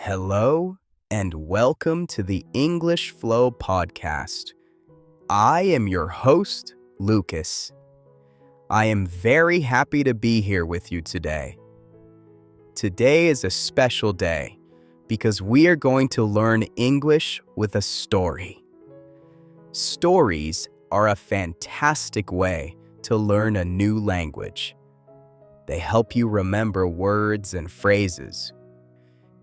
Hello and welcome to the English Flow podcast. I am your host, Lucas. I am very happy to be here with you today. Today is a special day because we are going to learn English with a story. Stories are a fantastic way to learn a new language. They help you remember words and phrases.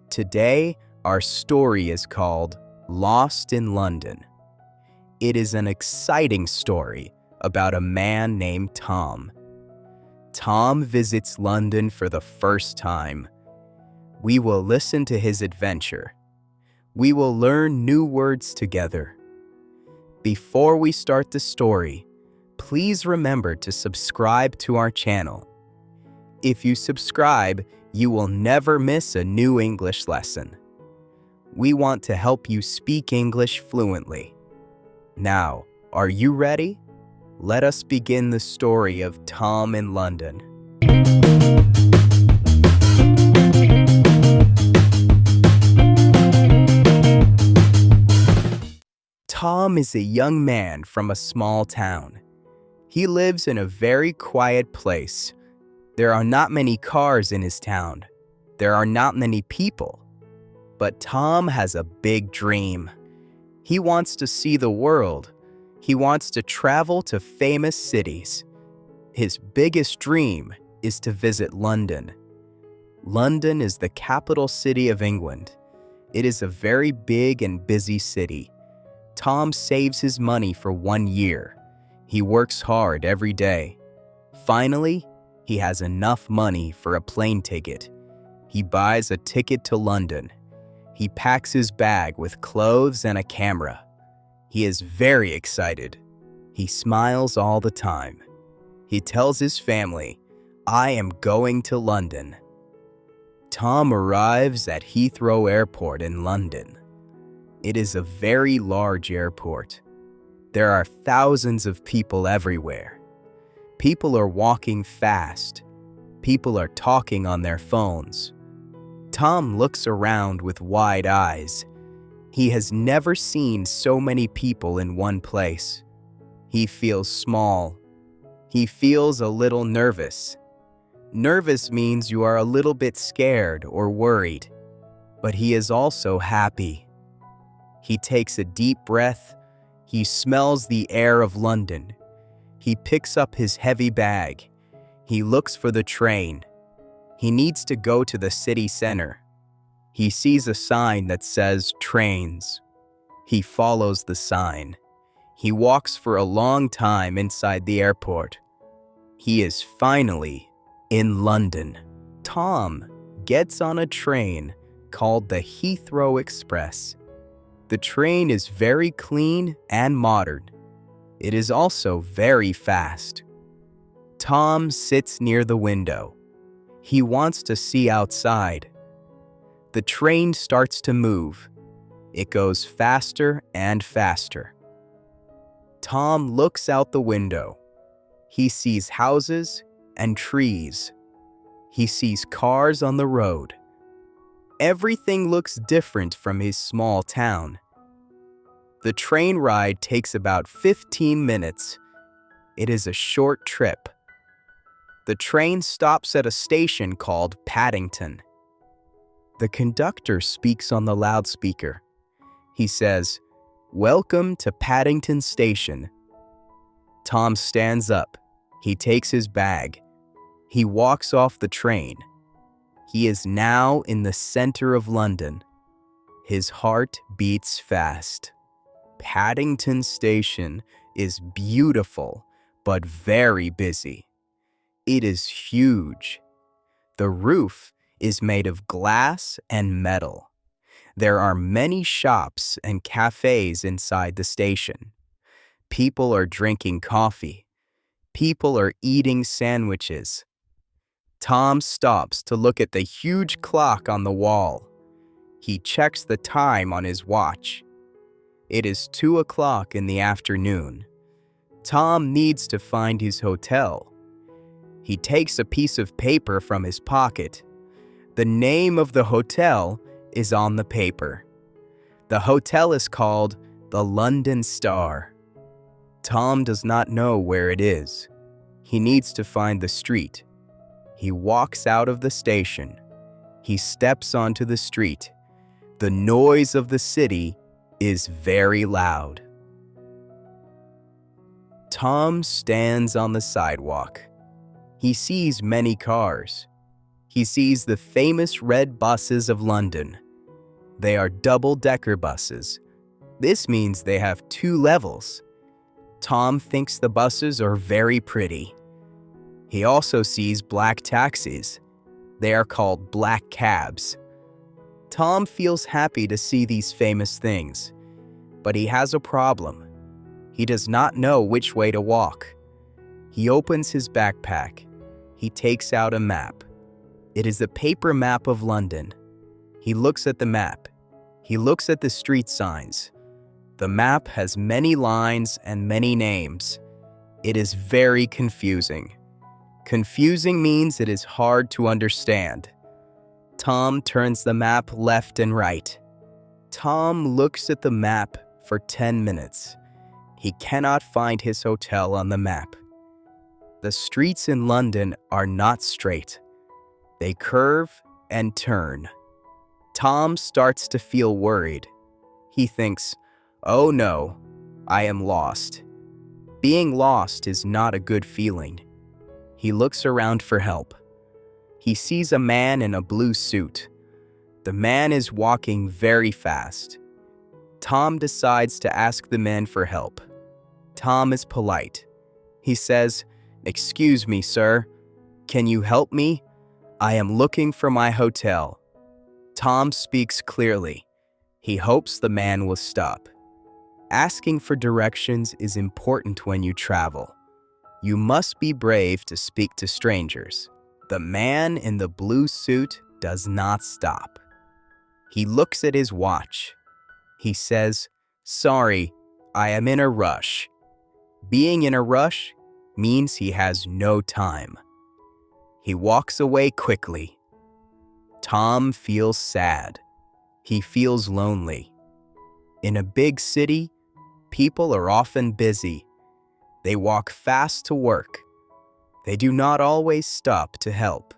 Today, our story is called Lost in London. It is an exciting story about a man named Tom. Tom visits London for the first time. We will listen to his adventure. We will learn new words together. Before we start the story, please remember to subscribe to our channel. If you subscribe, you will never miss a new English lesson. We want to help you speak English fluently. Now, are you ready? Let us begin the story of Tom in London. Tom is a young man from a small town. He lives in a very quiet place. There are not many cars in his town. There are not many people. But Tom has a big dream. He wants to see the world. He wants to travel to famous cities. His biggest dream is to visit London. London is the capital city of England. It is a very big and busy city. Tom saves his money for 1 year. He works hard every day. Finally, he has enough money for a plane ticket. He buys a ticket to London. He packs his bag with clothes and a camera. He is very excited. He smiles all the time. He tells his family, "I am going to London." Tom arrives at Heathrow Airport in London. It is a very large airport. There are thousands of people everywhere. People are walking fast. People are talking on their phones. Tom looks around with wide eyes. He has never seen so many people in one place. He feels small. He feels a little nervous. Nervous means you are a little bit scared or worried, but he is also happy. He takes a deep breath. He smells the air of London. He picks up his heavy bag. He looks for the train. He needs to go to the city center. He sees a sign that says trains. He follows the sign. He walks for a long time inside the airport. He is finally in London. Tom gets on a train called the Heathrow Express. The train is very clean and modern. It is also very fast. Tom sits near the window. He wants to see outside. The train starts to move. It goes faster and faster. Tom looks out the window. He sees houses and trees. He sees cars on the road. Everything looks different from his small town. The train ride takes about 15 minutes. It is a short trip. The train stops at a station called Paddington. The conductor speaks on the loudspeaker. He says, "Welcome to Paddington Station." Tom stands up. He takes his bag. He walks off the train. He is now in the center of London. His heart beats fast. Paddington Station is beautiful, but very busy. It is huge. The roof is made of glass and metal. There are many shops and cafes inside the station. People are drinking coffee. People are eating sandwiches. Tom stops to look at the huge clock on the wall. He checks the time on his watch. It is 2 o'clock in the afternoon. Tom needs to find his hotel. He takes a piece of paper from his pocket. The name of the hotel is on the paper. The hotel is called the London Star. Tom does not know where it is. He needs to find the street. He walks out of the station. He steps onto the street. The noise of the city is very loud. Tom stands on the sidewalk. He sees many cars. He sees the famous red buses of London. They are double-decker buses. This means they have 2 levels. Tom thinks the buses are very pretty. He also sees black taxis. They are called black cabs. Tom feels happy to see these famous things, but he has a problem. He does not know which way to walk. He opens his backpack. He takes out a map. It is a paper map of London. He looks at the map. He looks at the street signs. The map has many lines and many names. It is very confusing. Confusing means it is hard to understand. Tom turns the map left and right. Tom looks at the map for 10 minutes. He cannot find his hotel on the map. The streets in London are not straight. They curve and turn. Tom starts to feel worried. He thinks, "Oh no, I am lost." Being lost is not a good feeling. He looks around for help. He sees a man in a blue suit. The man is walking very fast. Tom decides to ask the man for help. Tom is polite. He says, "Excuse me, sir. Can you help me? I am looking for my hotel." Tom speaks clearly. He hopes the man will stop. Asking for directions is important when you travel. You must be brave to speak to strangers. The man in the blue suit does not stop. He looks at his watch. He says, "Sorry, I am in a rush." Being in a rush means he has no time. He walks away quickly. Tom feels sad. He feels lonely. In a big city, people are often busy. They walk fast to work. They do not always stop to help.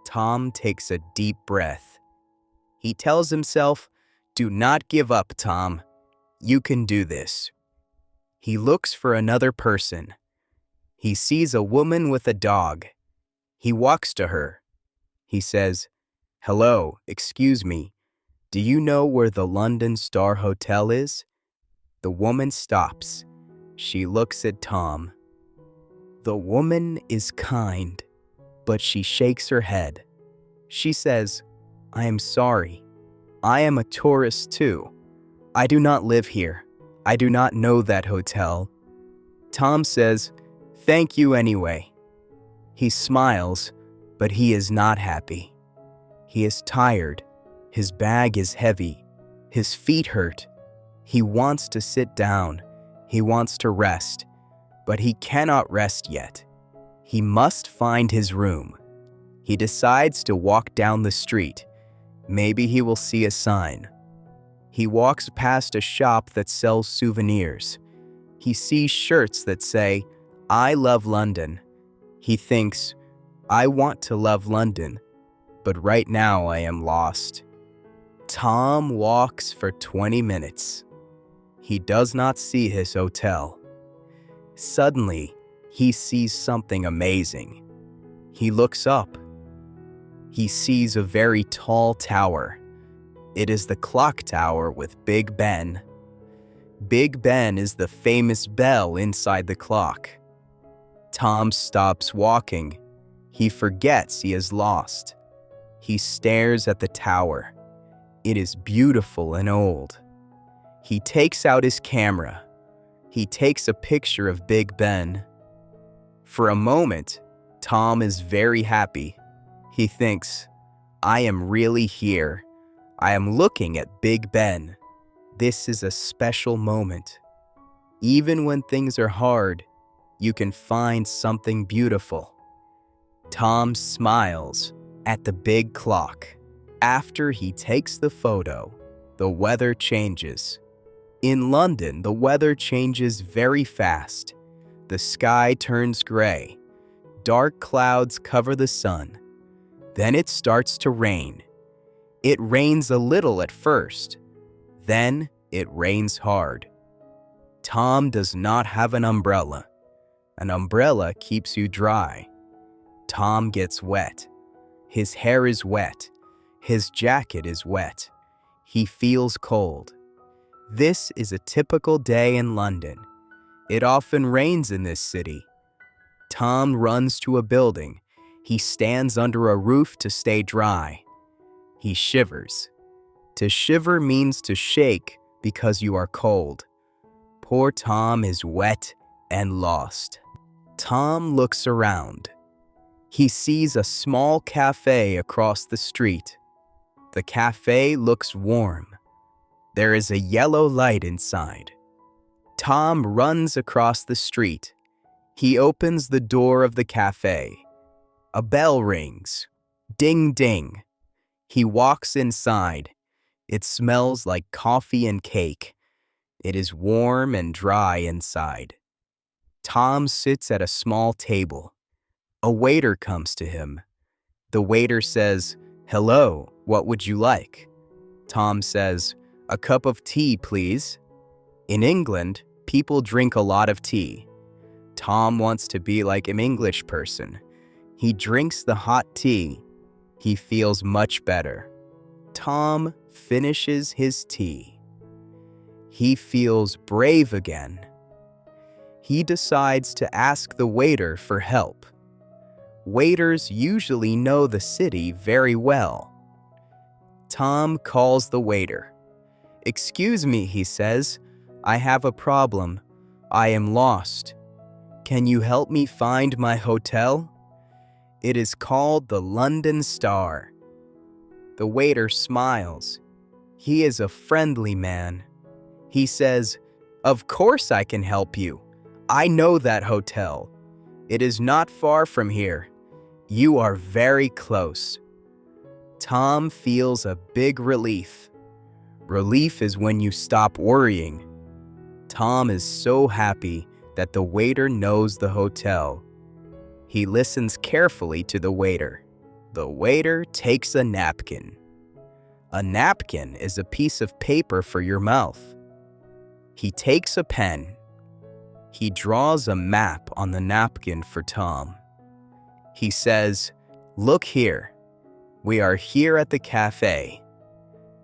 Tom takes a deep breath. He tells himself, "Do not give up, Tom. You can do this." He looks for another person. He sees a woman with a dog. He walks to her. He says, "Hello, excuse me. Do you know where the London Star Hotel is?" The woman stops. She looks at Tom. The woman is kind, but she shakes her head. She says, "I am sorry. I am a tourist too. I do not live here. I do not know that hotel." Tom says, "Thank you anyway." He smiles, but he is not happy. He is tired. His bag is heavy. His feet hurt. He wants to sit down. He wants to rest, but he cannot rest yet. He must find his room. He decides to walk down the street. Maybe he will see a sign. He walks past a shop that sells souvenirs. He sees shirts that say, "I love London." He thinks, "I want to love London, but right now I am lost." Tom walks for 20 minutes. He does not see his hotel. Suddenly, he sees something amazing. He looks up. He sees a very tall tower. It is the clock tower with Big Ben. Big Ben is the famous bell inside the clock. Tom stops walking. He forgets he is lost. He stares at the tower. It is beautiful and old. He takes out his camera. He takes a picture of Big Ben. For a moment, Tom is very happy. He thinks, "I am really here. I am looking at Big Ben. This is a special moment." Even when things are hard, you can find something beautiful. Tom smiles at the big clock, After he takes the photo, the weather changes. In London, the weather changes very fast. The sky turns gray. Dark clouds cover the sun. Then it starts to rain. It rains a little at first. Then it rains hard. Tom does not have an umbrella. An umbrella keeps you dry. Tom gets wet. His hair is wet. His jacket is wet. He feels cold. This is a typical day in London. It often rains in this city. Tom runs to a building. He stands under a roof to stay dry. He shivers. To shiver means to shake because you are cold. Poor Tom is wet and lost. Tom looks around. He sees a small cafe across the street. The cafe looks warm. There is a yellow light inside. Tom runs across the street. He opens the door of the cafe. A bell rings. Ding ding. He walks inside. It smells like coffee and cake. It is warm and dry inside. Tom sits at a small table. A waiter comes to him. The waiter says, "Hello, what would you like?" Tom says, "A cup of tea, please." In England, people drink a lot of tea. Tom wants to be like an English person. He drinks the hot tea. He feels much better. Tom finishes his tea. He feels brave again. He decides to ask the waiter for help. Waiters usually know the city very well. Tom calls the waiter. "Excuse me," he says. "I have a problem. I am lost. Can you help me find my hotel?" It is called the London Star. The waiter smiles. He is a friendly man. He says, "Of course I can help you. I know that hotel. It is not far from here. You are very close." Tom feels a big relief. Relief is when you stop worrying. Tom is so happy that the waiter knows the hotel. He listens carefully to the waiter. The waiter takes a napkin. A napkin is a piece of paper for your mouth. He takes a pen. He draws a map on the napkin for Tom. He says, "Look here. We are here at the cafe.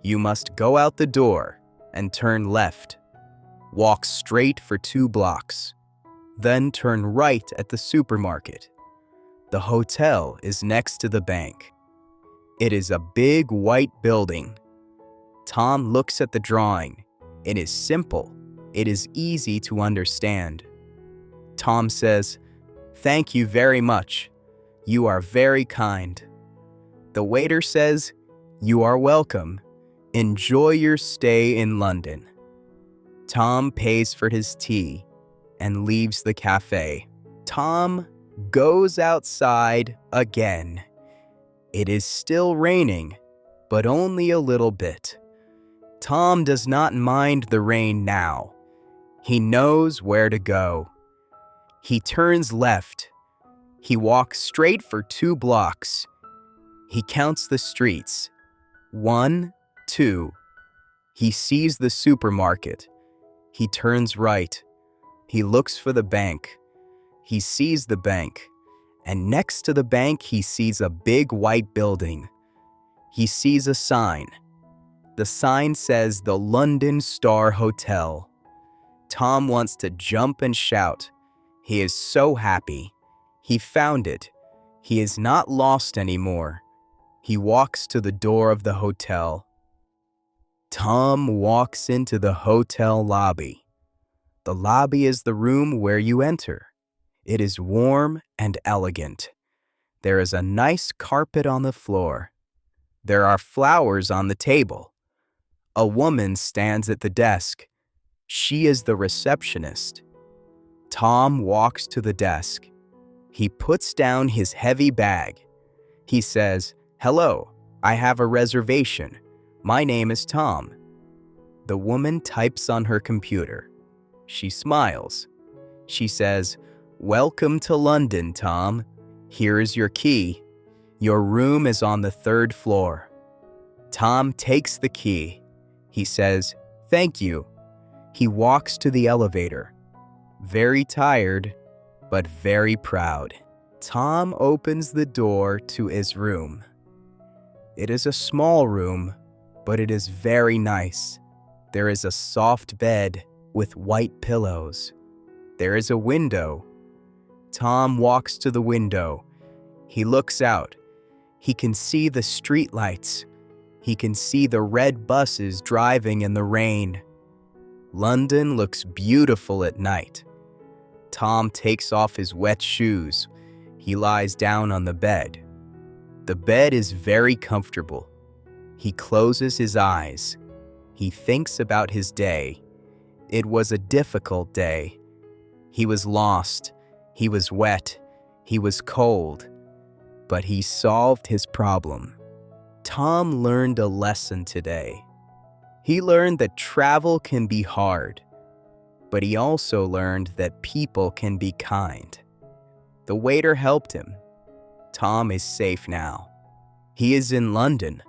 You must go out the door and turn left. Walk straight for 2 blocks. Then turn right at the supermarket. The hotel is next to the bank. It is a big white building." Tom looks at the drawing. It is simple. It is easy to understand. Tom says, "Thank you very much. You are very kind." The waiter says, "You are welcome. Enjoy your stay in London." Tom pays for his tea and leaves the cafe. Tom goes outside again. It is still raining, but only a little bit. Tom does not mind the rain now. He knows where to go. He turns left. He walks straight for 2 blocks. He counts the streets. 1, 2. He sees the supermarket. He turns right. He looks for the bank. He sees the bank. And next to the bank, he sees a big white building. He sees a sign. The sign says the London Star Hotel. Tom wants to jump and shout. He is so happy. He found it. He is not lost anymore. He walks to the door of the hotel. Tom walks into the hotel lobby. The lobby is the room where you enter. It is warm and elegant. There is a nice carpet on the floor. There are flowers on the table. A woman stands at the desk. She is the receptionist. Tom walks to the desk. He puts down his heavy bag. He says, "Hello, I have a reservation. My name is Tom. The woman types on her computer. She smiles. She says, "Welcome to London, Tom. Here is your key. Your room is on the 3rd floor." Tom takes the key. He says, "Thank you." He walks to the elevator. Very tired, but very proud. Tom opens the door to his room. It is a small room, but it is very nice. There is a soft bed with white pillows. There is a window. Tom walks to the window. He looks out. He can see the street lights. He can see the red buses driving in the rain. London looks beautiful at night. Tom takes off his wet shoes. He lies down on the bed. The bed is very comfortable. He closes his eyes. He thinks about his day. It was a difficult day. He was lost. He was wet. He was cold. But he solved his problem. Tom learned a lesson today. He learned that travel can be hard, but he also learned that people can be kind. The waiter helped him. Tom is safe now. He is in London.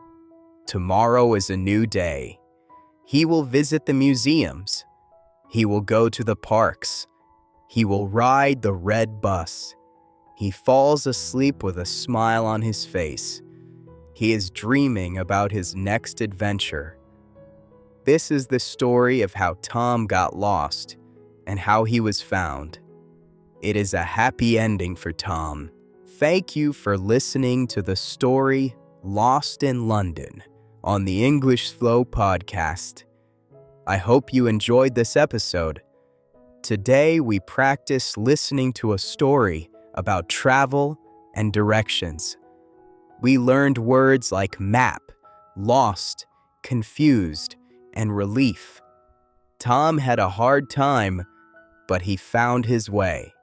Tomorrow is a new day. He will visit the museums. He will go to the parks. He will ride the red bus. He falls asleep with a smile on his face. He is dreaming about his next adventure. This is the story of how Tom got lost and how he was found. It is a happy ending for Tom. Thank you for listening to the story Lost in London on the English Flow podcast. I hope you enjoyed this episode. Today we practiced listening to a story about travel and directions. We learned words like map, lost, confused, and relief. Tom had a hard time, but he found his way.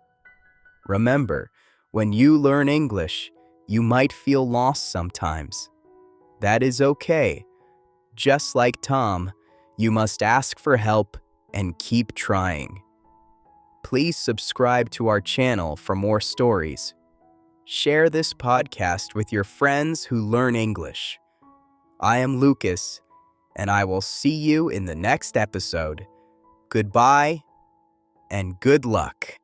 Remember, when you learn English, you might feel lost sometimes. That is okay. Just like Tom, you must ask for help and keep trying. Please subscribe to our channel for more stories. Share this podcast with your friends who learn English. I am Lucas, and I will see you in the next episode. Goodbye and good luck.